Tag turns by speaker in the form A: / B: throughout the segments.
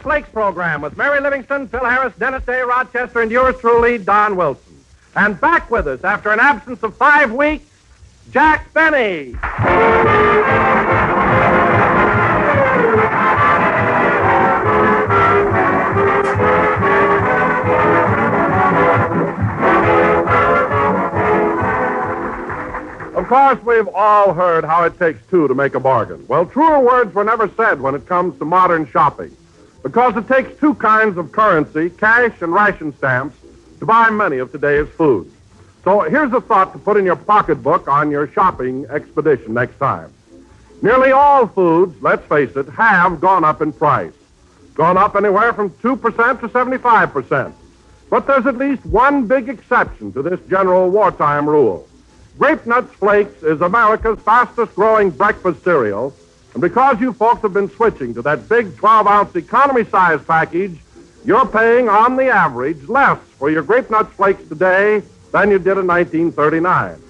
A: Flakes program with Mary Livingstone, Phil Harris, Dennis Day, Rochester, and yours truly, Don Wilson. And back with us after an absence of 5 weeks, Jack Benny. Of course, we've all heard how it takes two to make a bargain. Well, truer words were never said when it comes to modern shopping, because it takes two kinds of currency, cash and ration stamps, to buy many of today's foods. So here's a thought to put in your pocketbook on your shopping expedition next time. Nearly all foods, let's face it, have gone up in price. Gone up anywhere from 2% to 75%. But there's at least one big exception to this general wartime rule. Grape Nuts Flakes is America's fastest-growing breakfast cereal, and because you folks have been switching to that big 12-ounce economy-size package, you're paying, on the average, less for your Grape Nuts Flakes today than you did in 1939.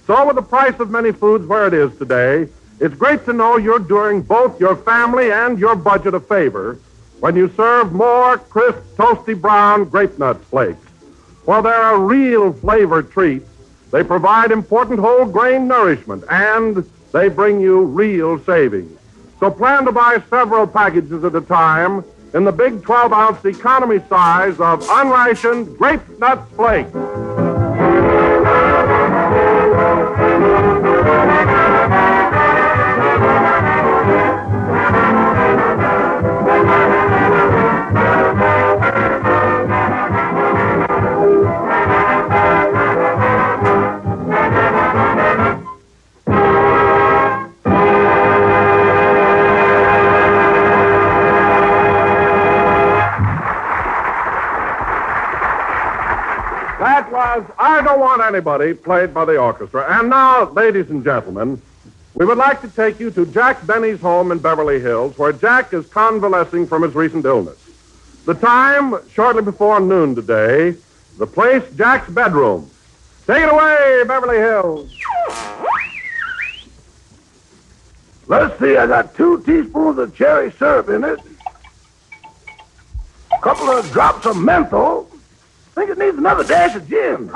A: So with the price of many foods where it is today, it's great to know you're doing both your family and your budget a favor when you serve more crisp, toasty brown Grape Nuts Flakes. For they're a real flavor treat. They provide important whole grain nourishment, and they bring you real savings. So plan to buy several packages at a time in the big 12-ounce economy size of unrationed Grape Nuts Flakes. That was I Don't Want Anybody, played by the orchestra. And now, ladies and gentlemen, we would like to take you to Jack Benny's home in Beverly Hills, where Jack is convalescing from his recent illness. The time, shortly before noon today. The place, Jack's bedroom. Take it away, Beverly Hills.
B: Let's see, I got 2 teaspoons of cherry syrup in it. A couple of drops of menthol. I think it needs another dash of gin.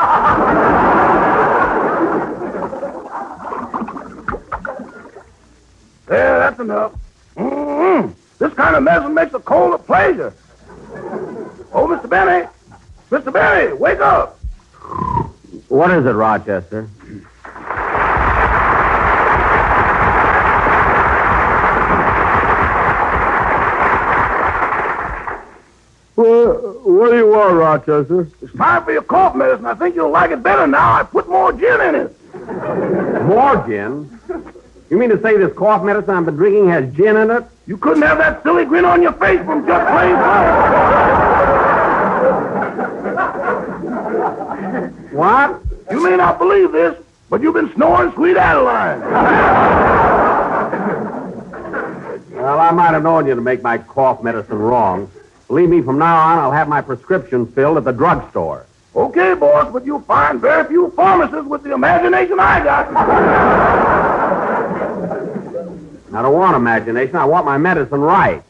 B: There, that's enough. This kind of medicine makes a cold a pleasure. Oh, Mr. Benny. Mr. Benny, wake up.
C: What is it, Rochester?
B: What do you want, Rochester? It's time for your cough medicine. I think you'll like it better now. I put more gin in it.
C: More gin? You mean to say this cough medicine I've been drinking has gin in it?
B: You couldn't have that silly grin on your face from just plain
C: What?
B: You may not believe this, but you've been snoring Sweet Adeline.
C: Well, I might have known you to make my cough medicine wrong. Believe me, from now on, I'll have my prescription filled at the drugstore.
B: Okay, boss, but you'll find very few pharmacists with the imagination I got.
C: I don't want imagination. I want my medicine right.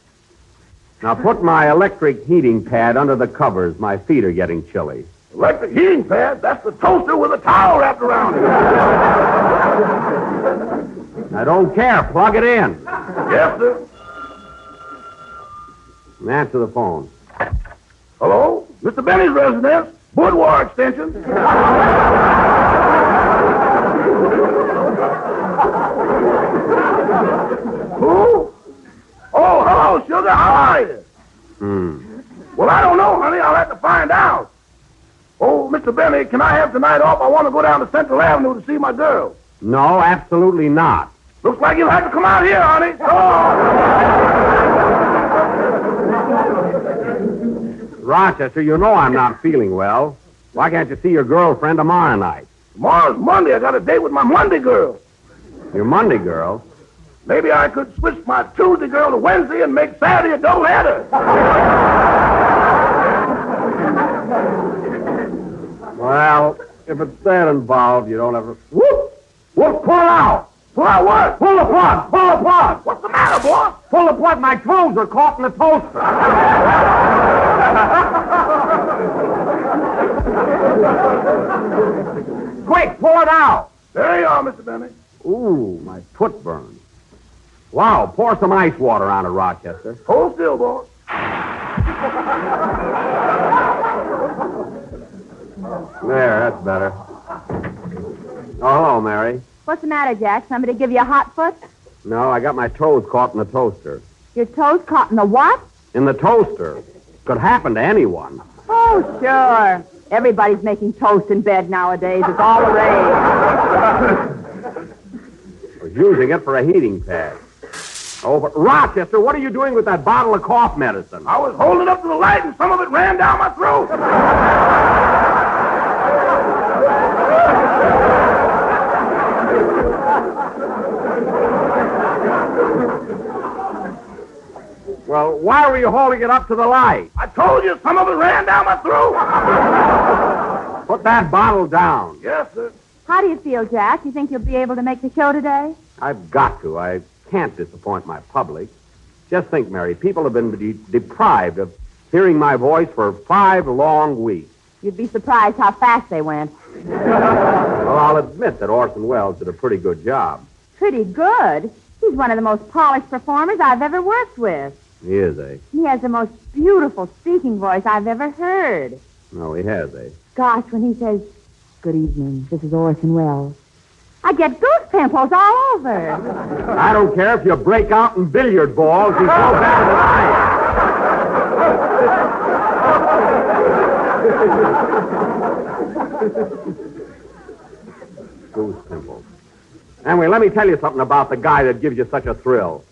C: Now, put my electric heating pad under the covers. My feet are getting chilly.
B: Electric heating pad? That's the toaster with a towel wrapped around it.
C: I don't care. Plug it in.
B: Yes, sir.
C: Answer the phone.
B: Hello? Mr. Benny's residence. Boudoir extension. Who? Oh, hello, sugar. How are you? Well, I don't know, honey. I'll have to find out. Oh, Mr. Benny, can I have tonight off? I want to go down to Central Avenue to see my girl.
C: No, absolutely not.
B: Looks like you'll have to come out here, honey.
C: Rochester, you know I'm not feeling well. Why can't you see your girlfriend tomorrow night?
B: Tomorrow's Monday. I got a date with my Monday girl.
C: Your Monday girl?
B: Maybe I could switch my Tuesday girl to Wednesday and make Saturday a doubleheader.
C: Well, if it's that involved, you don't have to...
B: Whoop! Whoop, pull out! Pull out what?
C: Pull the plug! Pull the plug!
B: What's the matter? matter, boss?
C: Full of what? My toes are caught in the toaster. Quick, pull it out.
B: There you are, Mr. Benny.
C: Ooh, my foot burns. Wow, pour some ice water on it, Rochester.
B: Hold still, boss.
C: There, that's better. Oh, hello, Mary.
D: What's the matter, Jack? Somebody give you a hot foot?
C: No, I got my toes caught in the toaster.
D: Your toes caught in the what?
C: In the toaster. Could happen to anyone.
D: Oh, sure. Everybody's making toast in bed nowadays. It's all the rage.
C: I was using it for a heating pad. Oh, but Rochester, what are you doing with that bottle of cough medicine?
B: I was holding it up to the light and some of it ran down my throat.
C: Well, why were you holding it up to the light?
B: I told you some of it ran down my throat.
C: Put that bottle down.
B: Yes, sir.
D: How do you feel, Jack? You think you'll be able to make the show today?
C: I've got to. I can't disappoint my public. Just think, Mary, people have been deprived of hearing my voice for 5 long weeks.
D: You'd be surprised how fast they went.
C: Well, I'll admit that Orson Welles did a pretty good job.
D: Pretty good. He's one of the most polished performers I've ever worked with.
C: He is, eh?
D: He has the most beautiful speaking voice I've ever heard.
C: No, he has, eh?
D: Gosh, when he says, "Good evening, this is Orson Welles," I get goose pimples all over.
C: I don't care if you break out in billiard balls. He's so better than I am. Goose pimples. Anyway, let me tell you something about the guy that gives you such a thrill.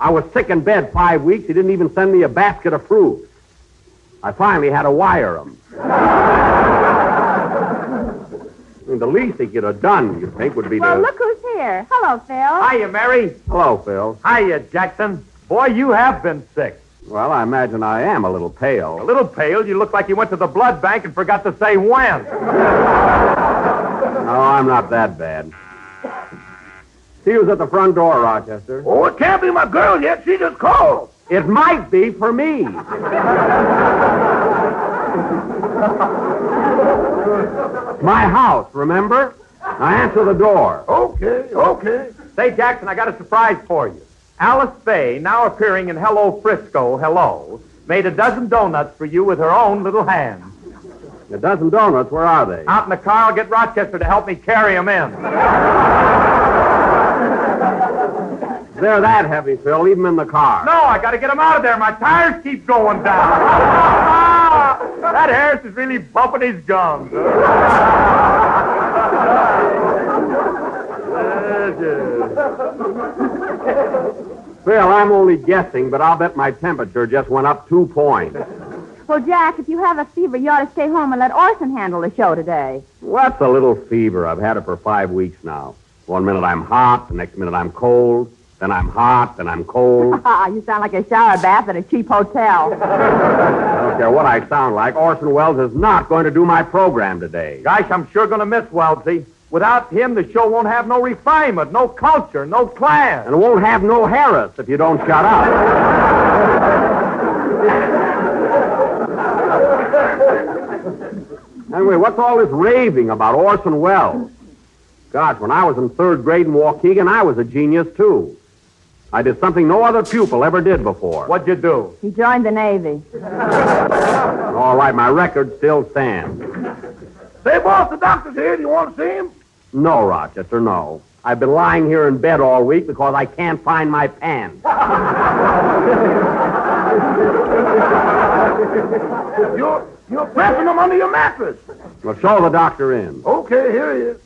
C: I was sick in bed 5 weeks. He didn't even send me a basket of fruit. I finally had to wire him. I mean, the least he could have done, you'd think, would be
D: Well,
C: to...
D: look who's here. Hello, Phil.
E: Hiya, Mary.
C: Hello, Phil.
E: Hiya, Jackson. Boy, you have been sick.
C: Well, I imagine I am a little pale.
E: A little pale. You look like you went to the blood bank and forgot to say when.
C: No, I'm not that bad. She was at the front door, Rochester.
B: Oh, it can't be my girl yet. She just called.
C: It might be for me. My house, remember? Now answer the door.
B: Okay.
E: Say, Jackson, I got a surprise for you. Alice Faye, now appearing in Hello Frisco, Hello, made a dozen donuts for you with her own little hands.
C: A dozen donuts, where are they?
E: Out in the car, I'll get Rochester to help me carry them in.
C: They're that heavy, Phil. Leave them in the car.
E: No, I got to get them out of there. My tires keep going down. That Harris is really bumping his gums.
C: Phil, I'm only guessing, but I'll bet my temperature just went up 2 points.
D: Well, Jack, if you have a fever, you ought to stay home and let Orson handle the show today.
C: What's a little fever? I've had it for 5 weeks now. 1 minute I'm hot, the next minute I'm cold, then I'm hot, then I'm cold.
D: You sound like a shower bath at a cheap hotel.
C: I don't care what I sound like. Orson Welles is not going to do my program today.
E: Gosh, I'm sure going to miss Wellesley. Without him, the show won't have no refinement, no culture, no class.
C: And it won't have no Harris if you don't shut up. Anyway, what's all this raving about Orson Welles? Gosh, when I was in 3rd grade in Waukegan, I was a genius, too. I did something no other pupil ever did before.
E: What'd you do?
D: He joined the Navy.
C: All right, my record still stands.
B: Say, boss, the doctor's here. Do you want to see him?
C: No, Rochester, no. I've been lying here in bed all week because I can't find my pants.
B: You're pressing them under your mattress.
C: Well, show the doctor in.
B: Okay, here he is.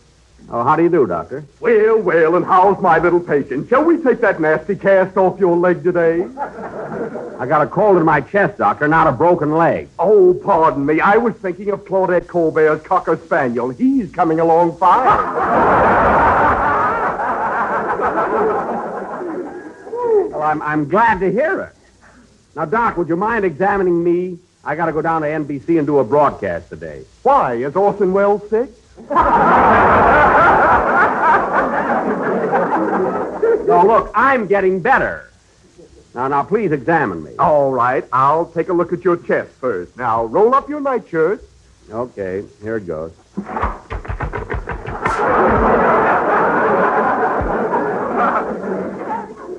C: Oh, how do you do, doctor?
A: Well, and how's my little patient? Shall we take that nasty cast off your leg today?
C: I got a cold in my chest, doctor, not a broken leg.
A: Oh, pardon me. I was thinking of Claudette Colbert's Cocker Spaniel. He's coming along fine.
C: Well, I'm glad to hear it. Now, Doc, would you mind examining me? I got to go down to NBC and do a broadcast today.
A: Why? Is Orson Welles sick?
C: No, look, I'm getting better. Now, please examine me.
B: All right, I'll take a look at your chest first. Now, roll up your nightshirt.
C: Okay, here it goes.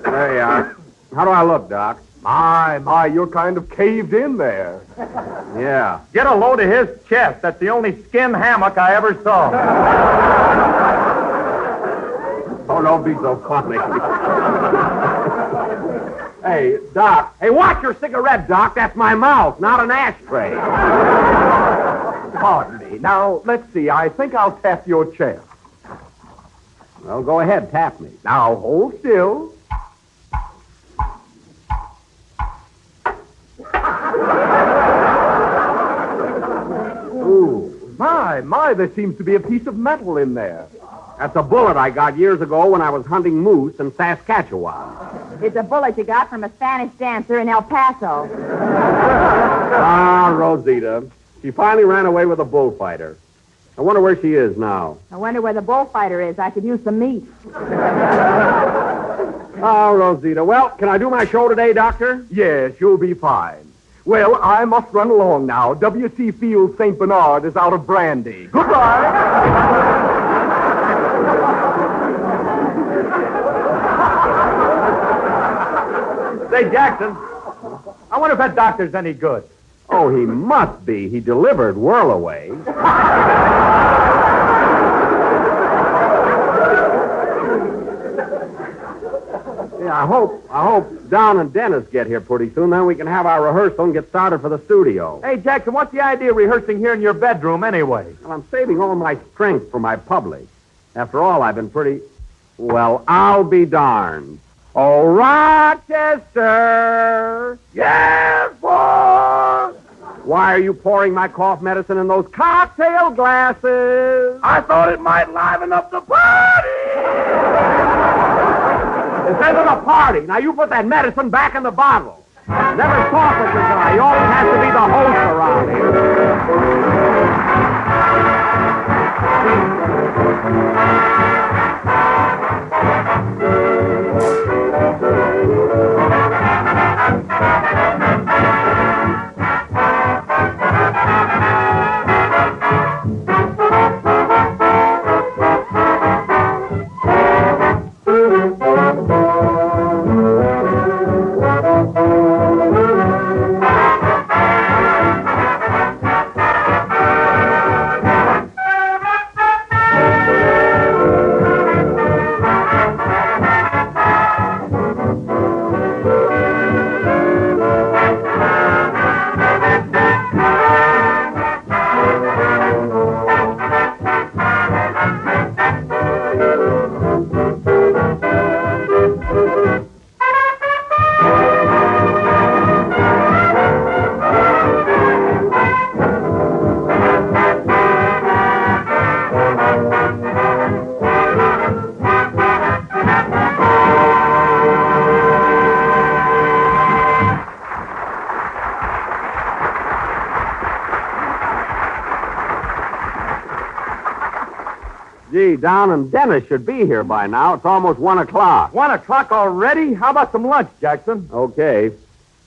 C: There you are. How do I look, Doc?
B: My, you're kind of caved in there.
C: Yeah.
E: Get a load of his chest. That's the only skin hammock I ever saw.
C: Oh, don't be so funny. Hey, Doc. Hey, watch your cigarette, Doc. That's my mouth, not an ashtray.
B: Pardon me. Now, let's see. I think I'll tap your chest.
C: Well, go ahead, tap me.
B: Now, hold still.
C: Ooh.
B: My, there seems to be a piece of metal in there.
C: That's a bullet I got years ago when I was hunting moose in Saskatchewan.
D: It's a bullet you got from a Spanish dancer in El Paso.
C: Ah, Rosita. She finally ran away with a bullfighter. I wonder where she is now.
D: I wonder where the bullfighter is. I could use some meat.
C: Oh, Rosita. Well, can I do my show today, Doctor?
B: Yes, you'll be fine. Well, I must run along now. W.C. Field St. Bernard is out of brandy. Goodbye.
E: Say, Jackson, I wonder if that doctor's any good.
C: Oh, he must be. He delivered Whirlaway. Yeah, I hope Don and Dennis get here pretty soon. Then we can have our rehearsal and get started for the studio.
E: Hey, Jackson, what's the idea of rehearsing here in your bedroom anyway?
C: Well, I'm saving all my strength for my public. After all, I've been pretty... Well, I'll be darned. Oh, Rochester!
B: Yes, boss!
C: Why are you pouring my cough medicine in those cocktail glasses?
B: I thought it might liven up the party!
C: This isn't a party. Now, you put that medicine back in the bottle. Never talk with the guy. He always has to be the host around Gee, Don and Dennis should be here by now. It's almost 1 o'clock.
E: 1 o'clock already? How about some lunch, Jackson?
C: Okay.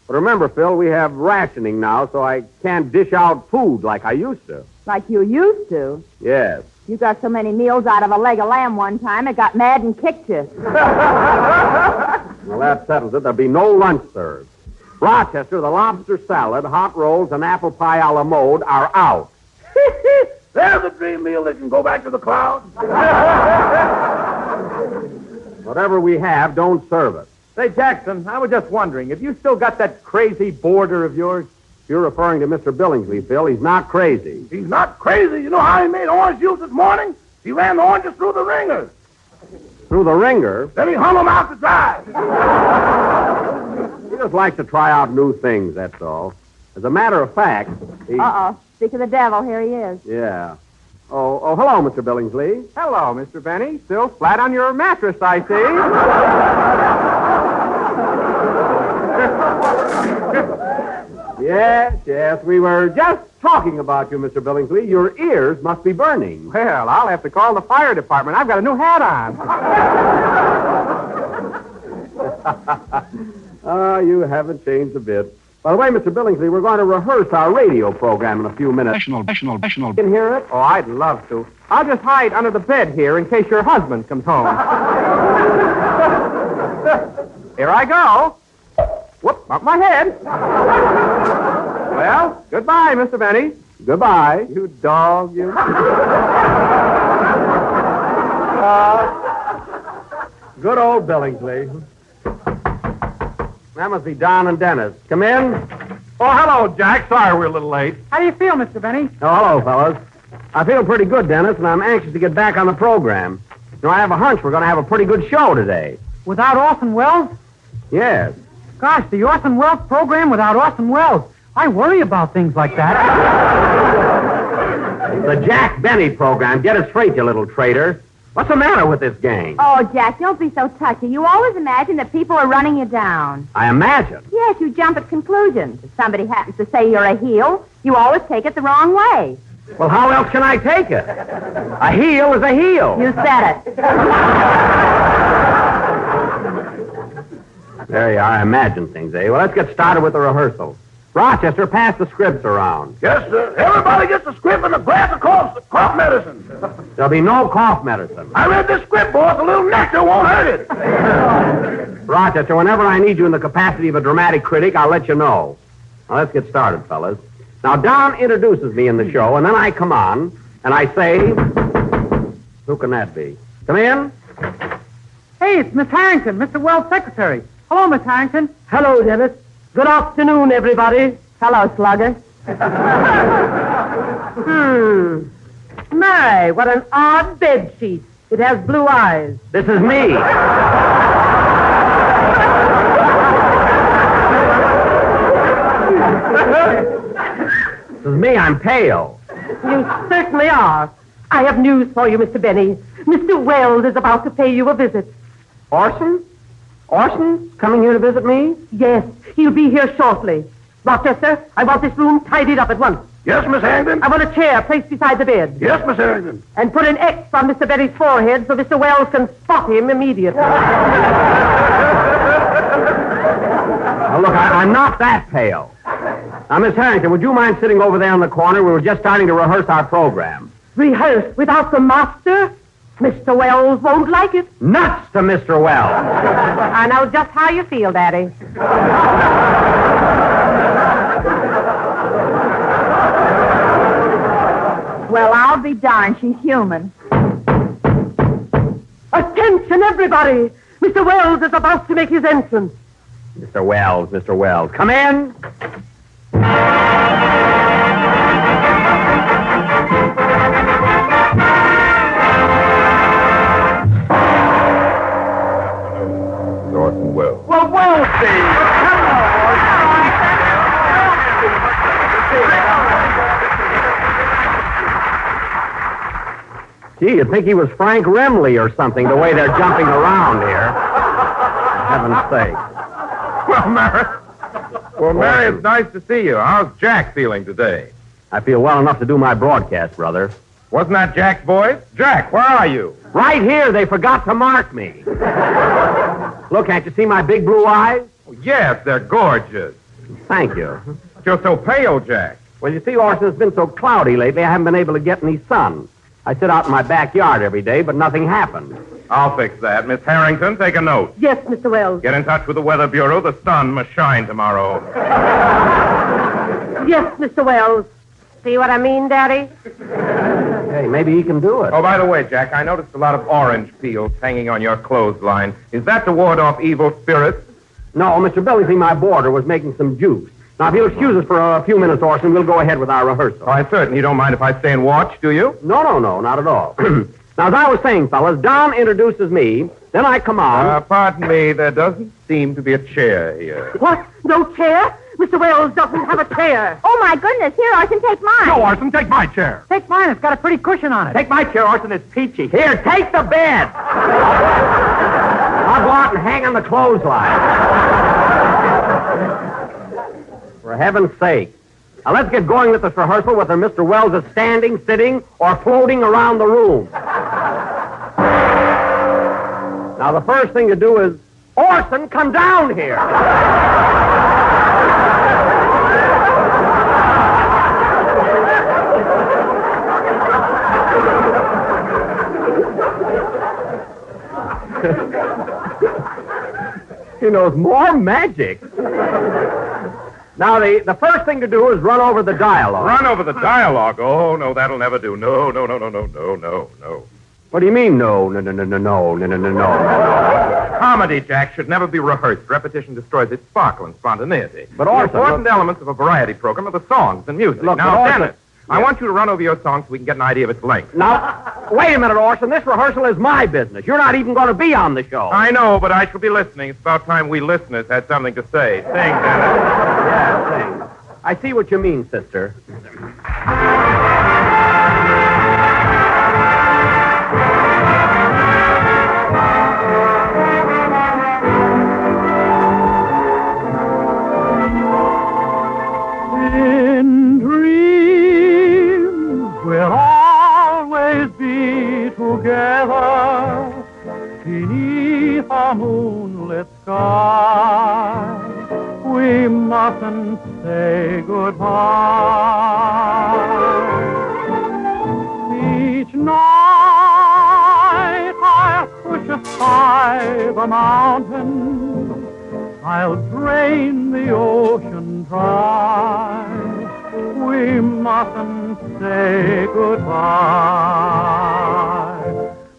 C: But remember, Phil, we have rationing now, so I can't dish out food like I used to.
D: Like you used to.
C: Yes.
D: You got so many meals out of a leg of lamb one time, it got mad and kicked you.
C: Well, that settles it. There'll be no lunch served. Rochester, the lobster salad, hot rolls, and apple pie a la mode are out.
B: There's a dream meal that can go back to the clouds.
C: Whatever we have, don't serve it.
E: Say, Jackson, I was just wondering, have you still got that crazy boarder of yours?
C: If you're referring to Mr. Billingsley, Phil, he's not crazy.
B: He's not crazy. You know how he made orange juice this morning? He ran the oranges through the ringer.
C: Through the ringer?
B: Then he hung them out to dry.
C: He just likes to try out new things, that's all. As a matter of fact, he...
D: Uh-oh. Speak of the devil, here he is.
C: Yeah. Oh, hello, Mr. Billingsley.
E: Hello, Mr. Benny. Still flat on your mattress, I see.
C: Yes, we were just talking about you, Mr. Billingsley. Your ears must be burning.
E: Well, I'll have to call the fire department. I've got a new hat on.
C: You haven't changed a bit. By the way, Mr. Billingsley, we're going to rehearse our radio program in a few minutes.
F: Professional.
C: You can hear it?
E: Oh, I'd love to. I'll just hide under the bed here in case your husband comes home. Here I go. Whoop, up my head. Well, goodbye, Mr. Benny.
C: Goodbye.
E: You dog, you.
C: Good old Billingsley. That must be Don and Dennis. Come in.
A: Oh, hello, Jack. Sorry we're a little late.
E: How do you feel, Mr. Benny?
C: Oh, hello, fellas. I feel pretty good, Dennis, and I'm anxious to get back on the program. You know, I have a hunch we're going to have a pretty good show today.
E: Without Orson Welles?
C: Yes.
E: Gosh, the Orson Welles program without Orson Welles. I worry about things like that.
C: The Jack Benny program. Get it straight, you little traitor. What's the matter with this gang?
D: Oh, Jack, don't be so touchy. You always imagine that people are running you down.
C: I imagine.
D: Yes, you jump at conclusions. If somebody happens to say you're a heel, you always take it the wrong way.
C: Well, how else can I take it? A heel is a heel.
D: You said it.
C: There you are. I imagine things, eh? Well, let's get started with the rehearsal. Rochester, pass the scripts around.
B: Yes, sir. Everybody gets a script and a glass of cough medicine.
C: There'll be no cough medicine.
B: I read this script, boss. A little nectar won't hurt it.
C: Rochester, whenever I need you in the capacity of a dramatic critic, I'll let you know. Now, let's get started, fellas. Now, Don introduces me in the show, and then I come on, and I say... Who can that be? Come in.
E: Hey, it's Miss Harrington, Mr. Wells' secretary. Hello, Miss Harrington.
G: Hello, Dennis. Good afternoon, everybody.
D: Hello, Slugger.
G: My, what an odd bed sheet. It has blue eyes.
C: This is me. This is me. I'm pale.
G: You certainly are. I have news for you, Mr. Benny. Mr. Wells is about to pay you a visit.
C: Orson? Orson coming here to visit me?
G: Yes, he'll be here shortly. Rochester, I want this room tidied up at once.
B: Yes, Miss Harrington?
G: I want a chair placed beside the bed.
B: Yes, Miss Harrington.
G: And put an X on Mr. Benny's forehead so Mr. Wells can spot him immediately.
C: Now, look, I'm not that pale. Now, Miss Harrington, would you mind sitting over there in the corner? We were just starting to rehearse our program.
G: Rehearse without the master? Mr. Wells won't like it.
C: Nuts to Mr. Wells.
G: I know just how you feel, Daddy.
D: Well, I'll be darned. She's human.
G: Attention, everybody! Mr. Wells is about to make his entrance.
C: Mr. Wells. Come in.
A: Orson Welles.
E: Well, Wellsy.
C: Gee, you'd think he was Frank Remley or something, the way they're jumping around here. For heaven's sake.
A: Well, Mary, it's nice to see you. How's Jack feeling today?
C: I feel well enough to do my broadcast, brother.
A: Wasn't that Jack's voice? Jack, where are you?
C: Right here, they forgot to mark me. Look, can't you see my big blue eyes?
A: Oh, yes, they're gorgeous.
C: Thank you.
A: But you're so pale, Jack.
C: Well, you see, Orson, it's been so cloudy lately, I haven't been able to get any sun. I sit out in my backyard every day, but nothing happened.
A: I'll fix that. Miss Harrington, take a note.
G: Yes, Mr. Wells.
A: Get in touch with the Weather Bureau. The sun must shine tomorrow.
G: Yes, Mr. Wells. See what I mean, Daddy?
C: Hey, maybe he can do it.
A: Oh, by the way, Jack, I noticed a lot of orange peels hanging on your clothesline. Is that to ward off evil spirits?
C: No, Mr. Billingsley, my boarder, was making some juice. Now, if you'll excuse us for a few minutes, Orson, we'll go ahead with our rehearsal.
A: Oh, I certainly don't mind if I stay and watch, do you?
C: No, not at all. Now, as I was saying, fellas, Don introduces me, then I come on.
A: Pardon me, there doesn't seem to be a chair here.
G: What? No chair? Mr. Wells doesn't have a chair.
D: Oh, my goodness. Here, Orson, take mine.
A: No, Orson, take my chair.
E: Take mine. It's got a pretty cushion on it.
C: Take my chair, Orson. It's peachy. Here, take the bed. I'll go out and hang on the clothesline. For heaven's sake. Now, let's get going with this rehearsal, whether Mr. Wells is standing, sitting, or floating around the room. Now, the first thing to do is Orson, come down here. He knows more magic. Now, the first thing to do is run over the dialogue.
A: Run over the dialogue? Oh, no, that'll never do. No.
C: What do you mean, no?
A: Comedy, Jack, should never be rehearsed. Repetition destroys its sparkle and spontaneity.
C: But
A: the
C: Orson,
A: important elements of a variety program are the songs and music.
C: Look,
A: now,
C: Orson,
A: Dennis, I want you to run over your song so we can get an idea of its length.
C: Now, wait a minute, Orson. This rehearsal is my business. You're not even going to be on the show.
A: I know, but I shall be listening. It's about time we listeners had something to say. Sing, Dennis.
C: Yeah, sing. I see what you mean, sister.
F: In dreams, we'll always be together beneath a moonlit sky. We mustn't say goodbye. Each night I'll push aside the mountain. I'll drain the ocean dry. We mustn't say goodbye.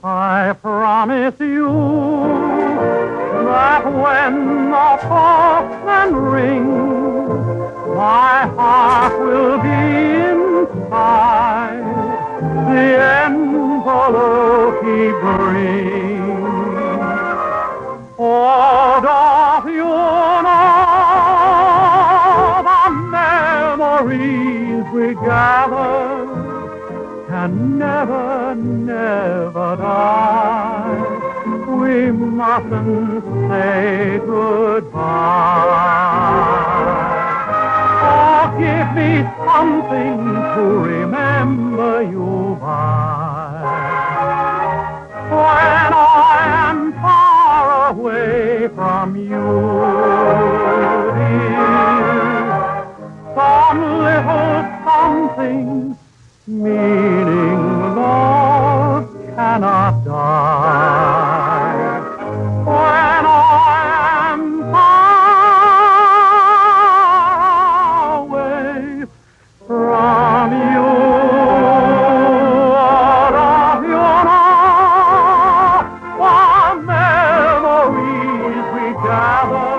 F: I promise you that when the postman rings, my heart will be inside the envelope he brings. Oh, don't you know the memories we gather can never, never die. We mustn't say goodbye. Oh, give me something to remember you by. When I am far away from you, dear, some little something meaning love cannot die. When I am far away from you, don't you know the memories we gather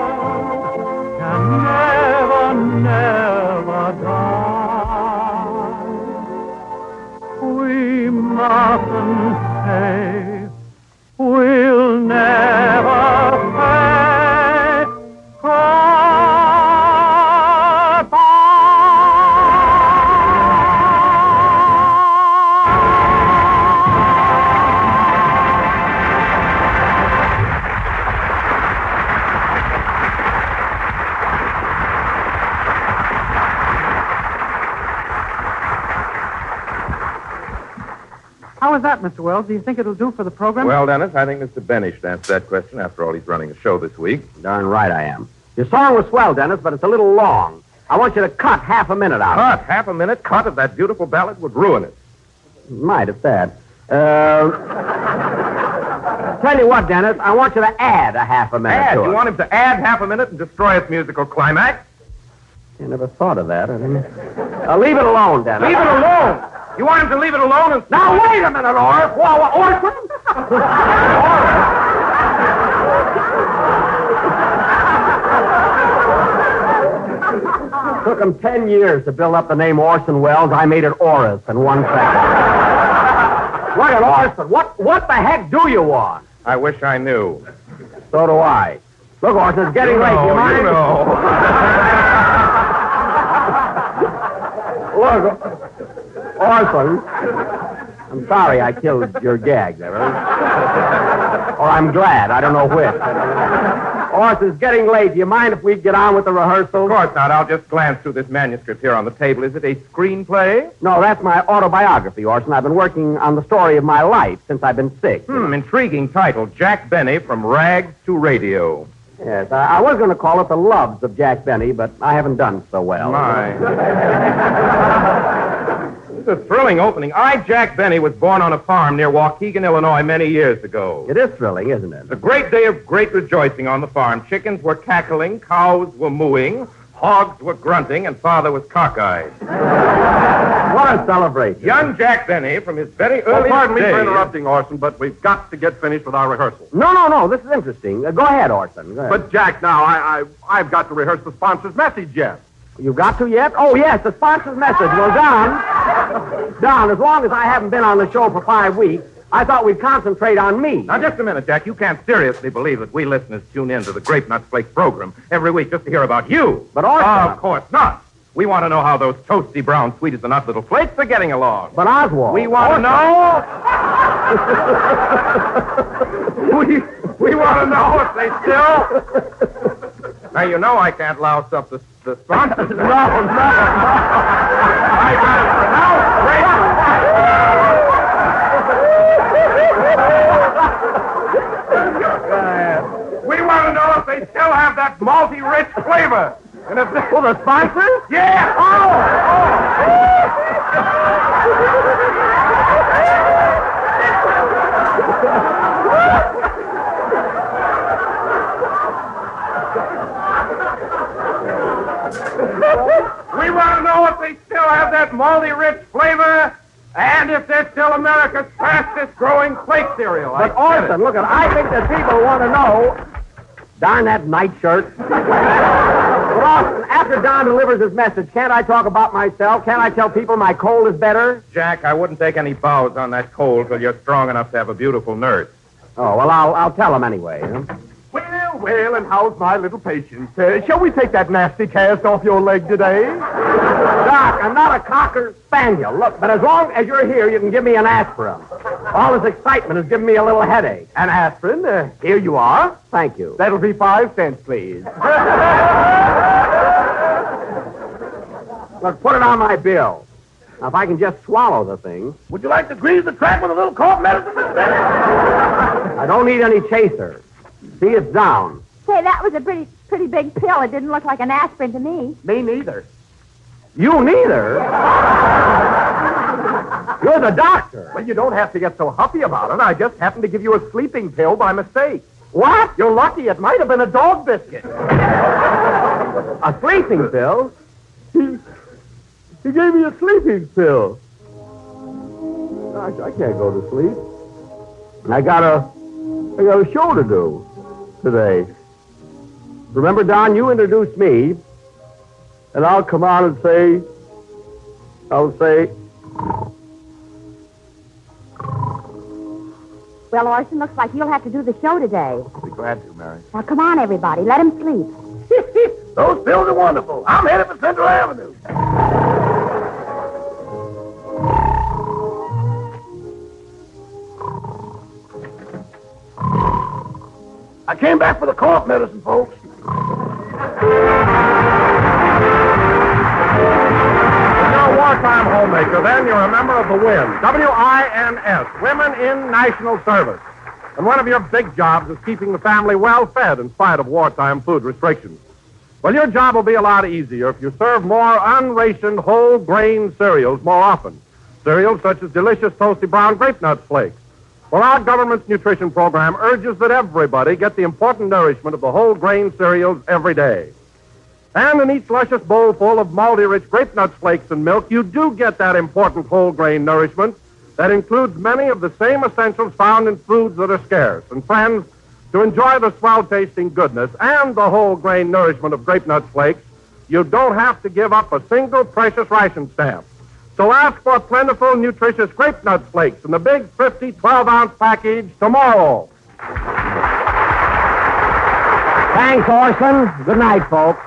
F: can never, never die. We mustn't say, we'll never say How is that, Mr. Wells? Do you think it'll do for the program?
A: Well, Dennis, I think Mr. Benny should answer that question. After all, he's running a show this week.
C: Darn right I am. Your song was swell, Dennis, but it's a little long. I want you to cut half a minute out.
A: Cut? Half a minute cut of that beautiful ballad would ruin it.
C: Might, at that. Tell you what, Dennis, I want you to add a half a minute
A: Add?
C: to it.
A: You want him to add half a minute and destroy its musical climax?
C: I never thought of that. Leave it alone, Dennis.
A: Leave it alone! You want him to leave it alone and...
C: Now, wait a minute, Orson. Took him 10 years to build up the name Orson Welles. I made it Oris in 1 second. Look at Orson. What the heck do you want?
A: I wish I knew.
C: So do I. Look, Orson, it's getting late. You mind?
A: You know.
C: Look, Orson, I'm sorry I killed your gag there. Or I'm glad. I don't know which. Orson, it's getting late. Do you mind if we get on with the rehearsal?
E: Of course not. I'll just glance through this manuscript here on the table. Is it a screenplay?
C: No, that's my autobiography, Orson. I've been working on the story of my life since I've been sick.
E: Intriguing title. Jack Benny, From Rags to Radio.
C: Yes, I was going to call it The Loves of Jack Benny, but I haven't done so well.
E: My. This is a thrilling opening. I, Jack Benny, was born on a farm near Waukegan, Illinois, many years ago.
C: It is thrilling, isn't it?
E: It's a great day of great rejoicing on the farm. Chickens were cackling, cows were mooing, hogs were grunting, and Father was cockeyed.
C: What a celebration.
E: Young Jack Benny, from his very early
A: Pardon me
E: days...
A: for interrupting, Orson, but we've got to get finished with our rehearsal.
C: No. This is interesting. Go ahead, Orson. Go ahead.
A: But, Jack, now, I've got to rehearse the sponsor's message yet.
C: You got to yet? Oh, yes, the sponsor's message. Well, Don, as long as I haven't been on the show for 5 weeks, I thought we'd concentrate on me.
E: Now, just a minute, Jack. You can't seriously believe that we listeners tune in to the Grape Nuts Flakes program every week just to hear about you.
C: But, Orson...
E: Of course not. We want to know how those toasty brown sweet as the nut little flakes are getting along.
C: But, Oswald...
E: We want to know... we want to know if they still... Now, you know I can't louse up the sponsors.
C: No.
E: I got it for now. We want to know if they still have that malty rich flavor. And if they...
C: Well, the sponsors?
E: Yeah! We want to know if they still have that malty rich flavor and if they're still America's fastest growing flake cereal.
C: But, Orson, look, I think that people want to know... Darn that nightshirt. But, Orson, after Don delivers his message, can't I talk about myself? Can't I tell people my cold is better?
E: Jack, I wouldn't take any bows on that cold till you're strong enough to have a beautiful nurse.
C: Oh, well, I'll tell him anyway. Huh?
B: Well, and how's my little patient? Shall we take that nasty cast off your leg today?
C: Doc, I'm not a cocker spaniel. Look, but as long as you're here, you can give me an aspirin. All this excitement is giving me a little headache.
B: An aspirin? Here you are.
C: Thank you.
B: That'll be 5 cents, please.
C: Look, put it on my bill. Now, if I can just swallow the thing.
B: Would you like to grease the track with a little cough medicine, Mr. Benny?
C: I don't need any chaser. See, it's down.
D: Say, that was a pretty big pill. It didn't look like an aspirin to me.
B: Me neither.
C: You neither? You're the doctor.
B: Well, you don't have to get so huffy about it. I just happened to give you a sleeping pill by mistake.
C: What?
B: You're lucky. It might have been a dog biscuit.
C: A sleeping pill?
B: He gave me a sleeping pill. Gosh, I can't go to sleep.
C: I got a show to do today. Remember, Don, you introduced me, and I'll come on and I'll say...
D: Well, Orson, looks like you'll have to do the show today.
B: I'll be glad to, Mary.
D: Now, come on, everybody. Let him sleep.
B: Those pills are wonderful. I'm headed for Central Avenue. I came back for the cough medicine, folks.
A: Wartime homemaker, then you're a member of the WINS, W-I-N-S, Women in National Service. And one of your big jobs is keeping the family well fed in spite of wartime food restrictions. Well, your job will be a lot easier if you serve more unrationed whole grain cereals more often. Cereals such as delicious toasty brown grape nut flakes. Well, our government's nutrition program urges that everybody get the important nourishment of the whole grain cereals every day. And in each luscious bowl full of malty-rich grape nuts flakes and milk, you do get that important whole grain nourishment that includes many of the same essentials found in foods that are scarce. And friends, to enjoy the swell-tasting goodness and the whole grain nourishment of grape nuts flakes, you don't have to give up a single precious ration stamp. So ask for plentiful, nutritious grape nuts flakes in the big 50 12-ounce package tomorrow.
C: Thanks, Orson. Good night, folks.